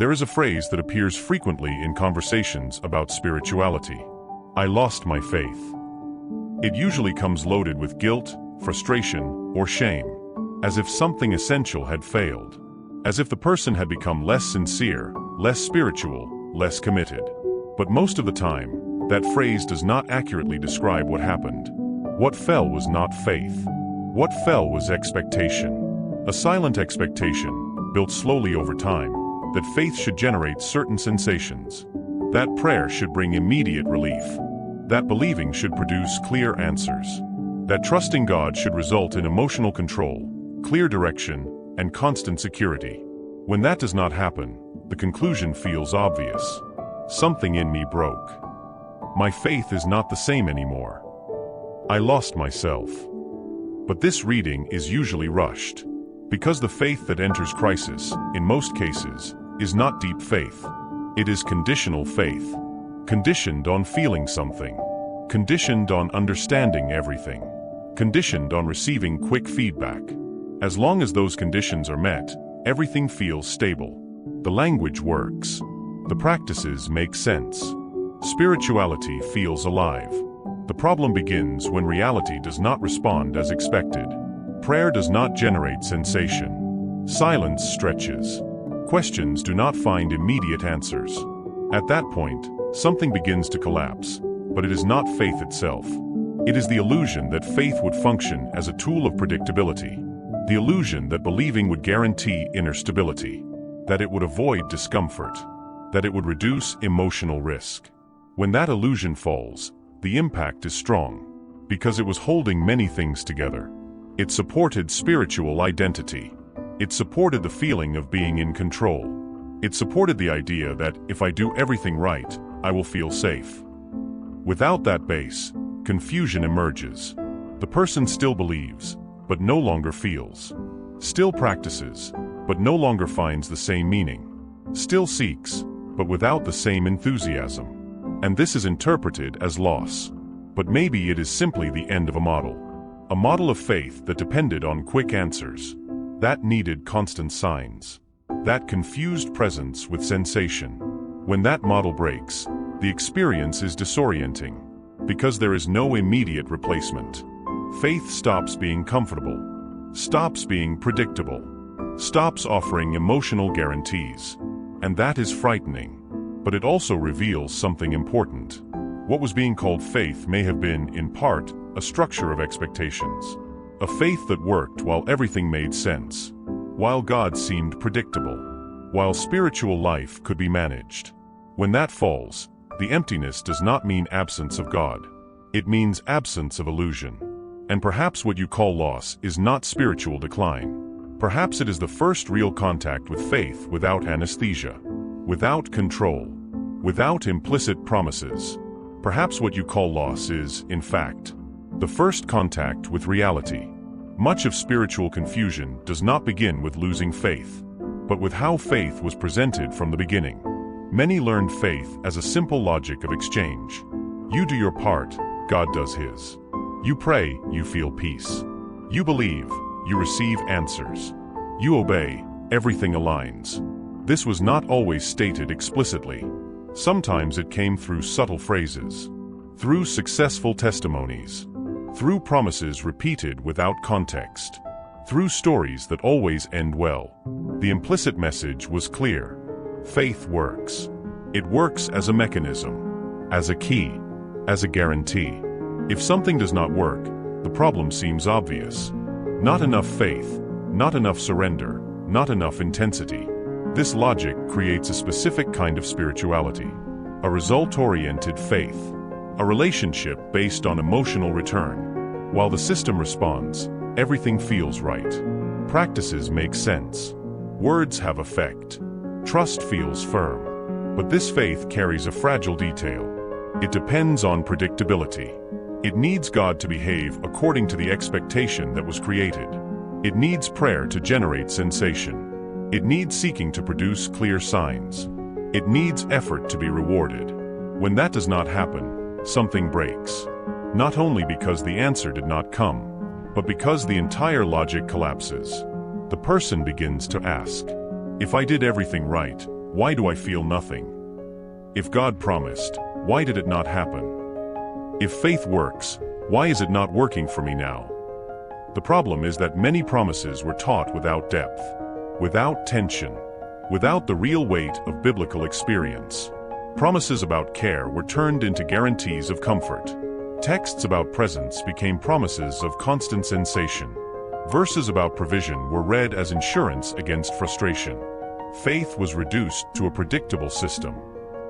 There is a phrase that appears frequently in conversations about spirituality. I lost my faith. It usually comes loaded with guilt, frustration, or shame, as if something essential had failed, as if the person had become less sincere, less spiritual, less committed. But most of the time, that phrase does not accurately describe what happened. What fell was not faith. What fell was expectation. A silent expectation, built slowly over time, that faith should generate certain sensations. That prayer should bring immediate relief. That believing should produce clear answers. That trusting God should result in emotional control, clear direction, and constant security. When that does not happen, the conclusion feels obvious. Something in me broke. My faith is not the same anymore. I lost myself. But this reading is usually rushed, because the faith that enters crisis, in most cases, is not deep faith. It is conditional faith. Conditioned on feeling something. Conditioned on understanding everything. Conditioned on receiving quick feedback. As long as those conditions are met, everything feels stable. The language works. The practices make sense. Spirituality feels alive. The problem begins when reality does not respond as expected. Prayer does not generate sensation. Silence stretches. Questions do not find immediate answers. At that point, something begins to collapse, but it is not faith itself. It is the illusion that faith would function as a tool of predictability. The illusion that believing would guarantee inner stability. That it would avoid discomfort. That it would reduce emotional risk. When that illusion falls, the impact is strong, because it was holding many things together. It supported spiritual identity. It supported the feeling of being in control. It supported the idea that if I do everything right, I will feel safe. Without that base, confusion emerges. The person still believes, but no longer feels. Still practices, but no longer finds the same meaning. Still seeks, but without the same enthusiasm. And this is interpreted as loss. But maybe it is simply the end of a model. A model of faith that depended on quick answers. That needed constant signs. That confused presence with sensation. When that model breaks, the experience is disorienting, because there is no immediate replacement. Faith stops being comfortable, stops being predictable, stops offering emotional guarantees. And that is frightening. But it also reveals something important. What was being called faith may have been, in part, a structure of expectations. A faith that worked while everything made sense, while God seemed predictable, while spiritual life could be managed. When that falls, the emptiness does not mean absence of God. It means absence of illusion. And perhaps what you call loss is not spiritual decline. Perhaps it is the first real contact with faith without anesthesia. Without control, without implicit promises. Perhaps what you call loss is, in fact, the first contact with reality. Much of spiritual confusion does not begin with losing faith, but with how faith was presented from the beginning. Many learned faith as a simple logic of exchange. You do your part, God does his. You pray, you feel peace. You believe, you receive answers. You obey, everything aligns. This was not always stated explicitly. Sometimes it came through subtle phrases, through successful testimonies, through promises repeated without context, through stories that always end well. The implicit message was clear. Faith works. It works as a mechanism, as a key, as a guarantee. If something does not work, the problem seems obvious. Not enough faith, not enough surrender, not enough intensity. This logic creates a specific kind of spirituality, a result-oriented faith, a relationship based on emotional return. While the system responds, everything feels right. Practices make sense. Words have effect. Trust feels firm. But this faith carries a fragile detail. It depends on predictability. It needs God to behave according to the expectation that was created. It needs prayer to generate sensation. It needs seeking to produce clear signs. It needs effort to be rewarded. When that does not happen, something breaks. Not only because the answer did not come, but because the entire logic collapses. The person begins to ask, if I did everything right, Why do I feel nothing? If God promised, why did it not happen? If faith works, why is it not working for me now? The problem is that many promises were taught without depth, without tension, without the real weight of biblical experience. Promises about care were turned into guarantees of comfort. Texts about presence became promises of constant sensation. Verses about provision were read as insurance against frustration. Faith was reduced to a predictable system,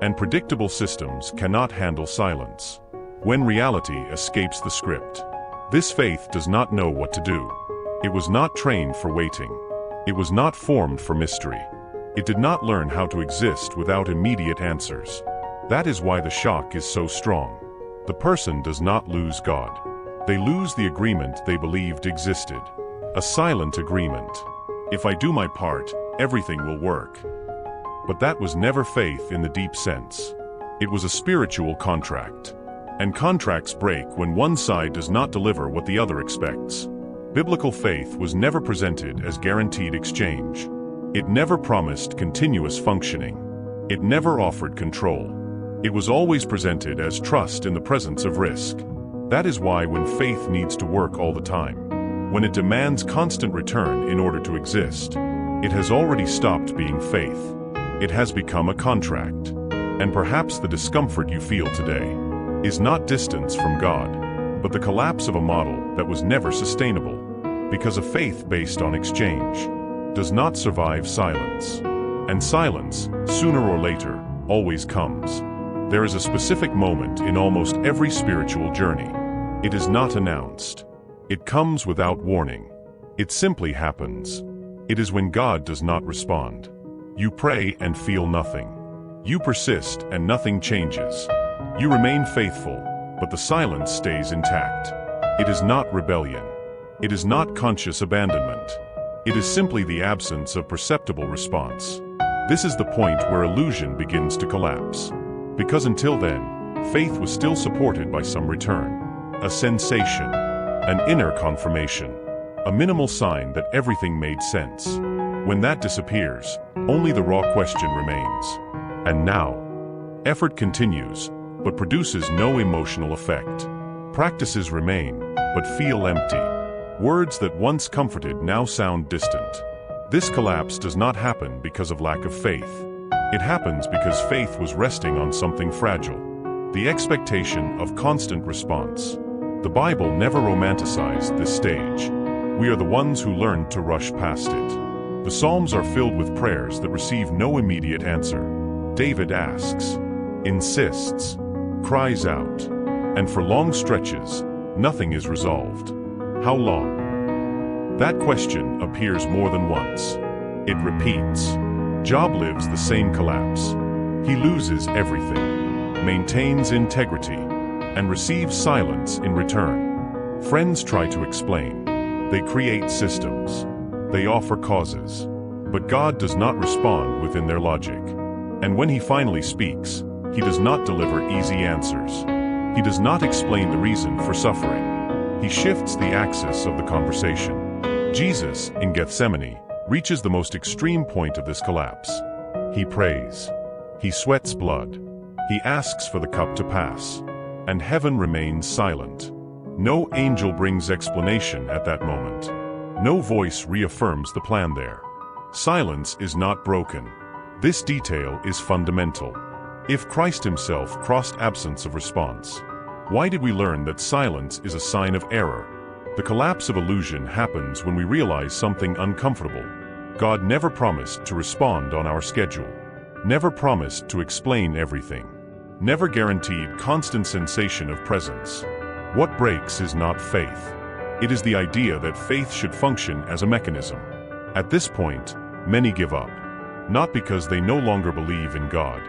and predictable systems cannot handle silence. When reality escapes the script, this faith does not know what to do. It was not trained for waiting. It was not formed for mystery. It did not learn how to exist without immediate answers. That is why the shock is so strong. The person does not lose God. They lose the agreement they believed existed. A silent agreement. If I do my part, everything will work. But that was never faith in the deep sense. It was a spiritual contract. And contracts break when one side does not deliver what the other expects. Biblical faith was never presented as guaranteed exchange. It never promised continuous functioning. It never offered control. It was always presented as trust in the presence of risk. That is why when faith needs to work all the time, when it demands constant return in order to exist, it has already stopped being faith. It has become a contract. And perhaps the discomfort you feel today is not distance from God, but the collapse of a model that was never sustainable, because a faith based on exchange does not survive silence. And silence, sooner or later, always comes. There is a specific moment in almost every spiritual journey. It is not announced. It comes without warning. It simply happens. It is when God does not respond. You pray and feel nothing. You persist and nothing changes. You remain faithful, but the silence stays intact. It is not rebellion. It is not conscious abandonment. It is simply the absence of perceptible response. This is the point where illusion begins to collapse. Because until then, faith was still supported by some return, a sensation, an inner confirmation, a minimal sign that everything made sense. When that disappears, only the raw question remains. And now, effort continues, but produces no emotional effect. Practices remain, but feel empty. Words that once comforted now sound distant. This collapse does not happen because of lack of faith. It happens because faith was resting on something fragile. The expectation of constant response. The Bible never romanticized this stage. We are the ones who learned to rush past it. The Psalms are filled with prayers that receive no immediate answer. David asks, insists, cries out, and for long stretches, nothing is resolved. How long? That question appears more than once. It repeats. Job lives the same collapse. He loses everything, maintains integrity, and receives silence in return. Friends try to explain. They create systems. They offer causes. But God does not respond within their logic. And when He finally speaks, He does not deliver easy answers. He does not explain the reason for suffering. He shifts the axis of the conversation. Jesus, in Gethsemane, reaches the most extreme point of this collapse. He prays. He sweats blood. He asks for the cup to pass. And heaven remains silent. No angel brings explanation at that moment. No voice reaffirms the plan there. Silence is not broken. This detail is fundamental. If Christ Himself crossed absence of response, why did we learn that silence is a sign of error? The collapse of illusion happens when we realize something uncomfortable. God never promised to respond on our schedule. Never promised to explain everything. Never guaranteed constant sensation of presence. What breaks is not faith. It is the idea that faith should function as a mechanism. At this point, many give up. Not because they no longer believe in God,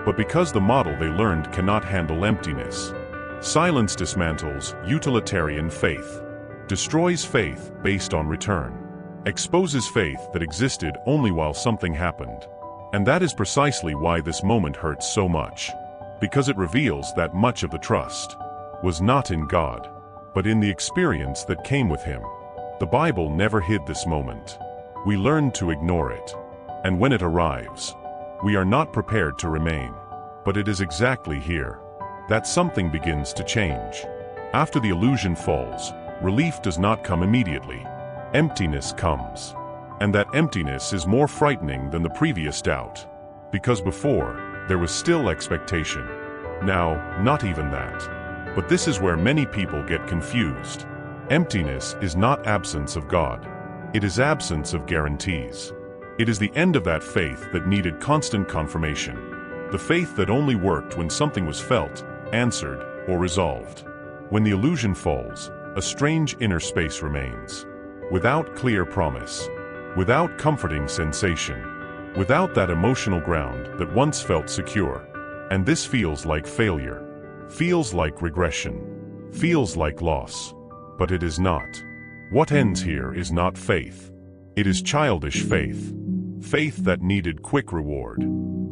but because the model they learned cannot handle emptiness. Silence dismantles utilitarian faith, destroys faith based on return, exposes faith that existed only while something happened. And that is precisely why this moment hurts so much. Because it reveals that much of the trust was not in God, but in the experience that came with Him. The Bible never hid this moment. We learned to ignore it. And when it arrives, We are not prepared to remain. But it is exactly here that something begins to change. After the illusion falls, relief does not come immediately. Emptiness comes. And that emptiness is more frightening than the previous doubt. Because before, there was still expectation. Now, not even that. But this is where many people get confused. Emptiness is not absence of God. It is absence of guarantees. It is the end of that faith that needed constant confirmation. The faith that only worked when something was felt, answered, or resolved. When the illusion falls, a strange inner space remains. Without clear promise. Without comforting sensation. Without that emotional ground that once felt secure. And this feels like failure. Feels like regression. Feels like loss. But it is not. What ends here is not faith. It is childish faith. Faith that needed quick reward.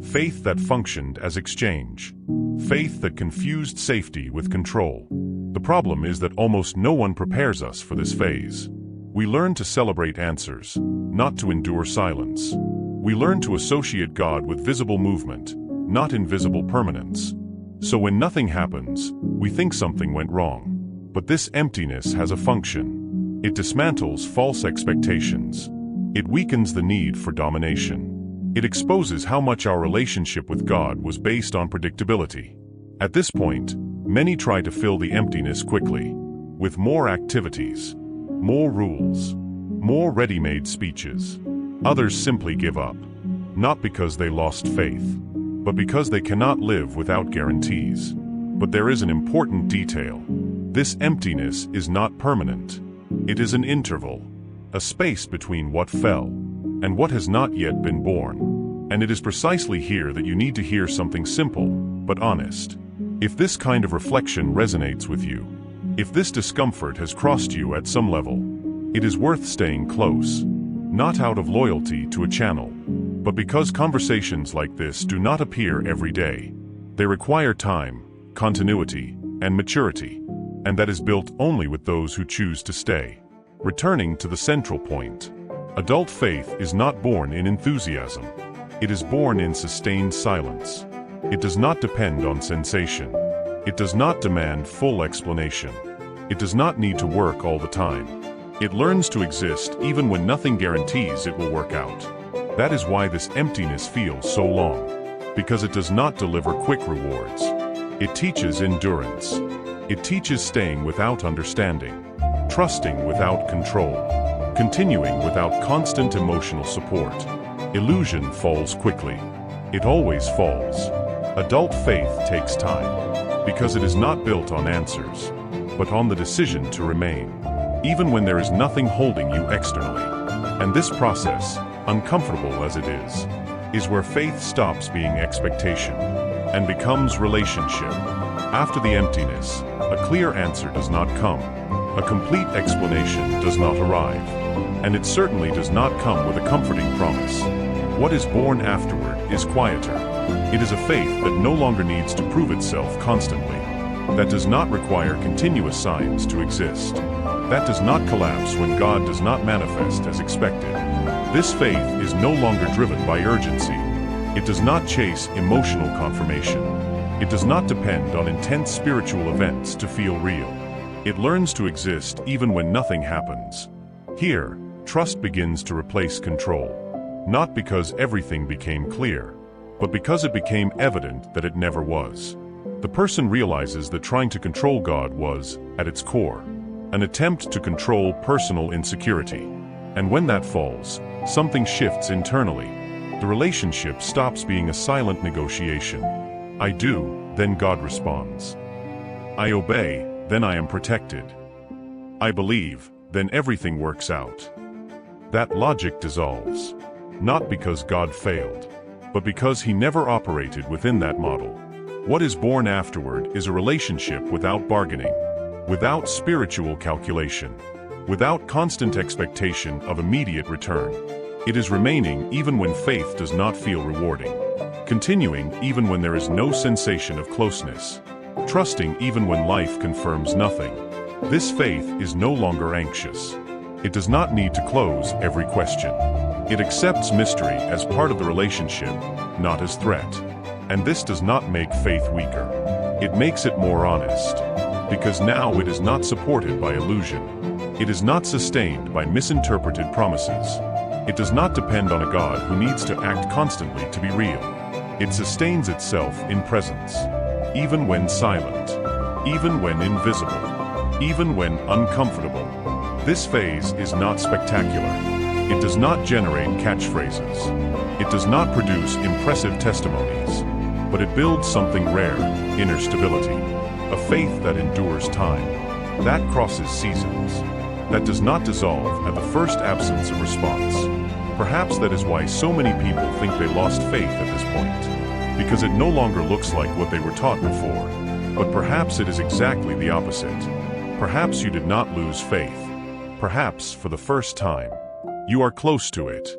Faith that functioned as exchange. Faith that confused safety with control. The problem is that almost no one prepares us for this phase. We learn to celebrate answers, not to endure silence. We learn to associate God with visible movement, not invisible permanence. So when nothing happens, we think something went wrong. But this emptiness has a function. It dismantles false expectations. It weakens the need for domination. It exposes how much our relationship with God was based on predictability. At this point, many try to fill the emptiness quickly, with more activities, more rules, more ready-made speeches. Others simply give up, not because they lost faith, but because they cannot live without guarantees. But there is an important detail. This emptiness is not permanent. It is an interval, a space between what fell and what has not yet been born. And it is precisely here that you need to hear something simple, but honest. If this kind of reflection resonates with you, if this discomfort has crossed you at some level, it is worth staying close. Not out of loyalty to a channel, but because conversations like this do not appear every day. They require time, continuity, and maturity, and that is built only with those who choose to stay. Returning to the central point, adult faith is not born in enthusiasm. It is born in sustained silence. It does not depend on sensation. It does not demand full explanation. It does not need to work all the time. It learns to exist even when nothing guarantees it will work out. That is why this emptiness feels so long. Because it does not deliver quick rewards. It teaches endurance. It teaches staying without understanding. Trusting without control. Continuing without constant emotional support. Illusion falls quickly. It always falls. Adult faith takes time. Because it is not built on answers, but on the decision to remain. Even when there is nothing holding you externally. And this process, uncomfortable as it is where faith stops being expectation and becomes relationship. After the emptiness, a clear answer does not come. A complete explanation does not arrive. And it certainly does not come with a comforting promise. What is born afterward is quieter. It is a faith that no longer needs to prove itself constantly. That does not require continuous signs to exist. That does not collapse when God does not manifest as expected. This faith is no longer driven by urgency. It does not chase emotional confirmation. It does not depend on intense spiritual events to feel real. It learns to exist even when nothing happens. Here, trust begins to replace control. Not because everything became clear, but because it became evident that it never was. The person realizes that trying to control God was, at its core, an attempt to control personal insecurity. And when that falls, something shifts internally. The relationship stops being a silent negotiation. I do, then God responds. I obey, then I am protected. I believe, then everything works out. That logic dissolves. Not because God failed, but because he never operated within that model. What is born afterward is a relationship without bargaining, without spiritual calculation, without constant expectation of immediate return. It is remaining even when faith does not feel rewarding, continuing even when there is no sensation of closeness, trusting even when life confirms nothing. This faith is no longer anxious. It does not need to close every question. It accepts mystery as part of the relationship, not as threat. And this does not make faith weaker. It makes it more honest. Because now it is not supported by illusion. It is not sustained by misinterpreted promises. It does not depend on a God who needs to act constantly to be real. It sustains itself in presence, even when silent, even when invisible, even when uncomfortable. This phase is not spectacular. It does not generate catchphrases. It does not produce impressive testimonies. But it builds something rare, inner stability, a faith that endures time, that crosses seasons, that does not dissolve at the first absence of response. Perhaps that is why so many people think they lost faith at this point, because it no longer looks like what they were taught before. But perhaps it is exactly the opposite. Perhaps you did not lose faith. Perhaps, for the first time, you are close to it.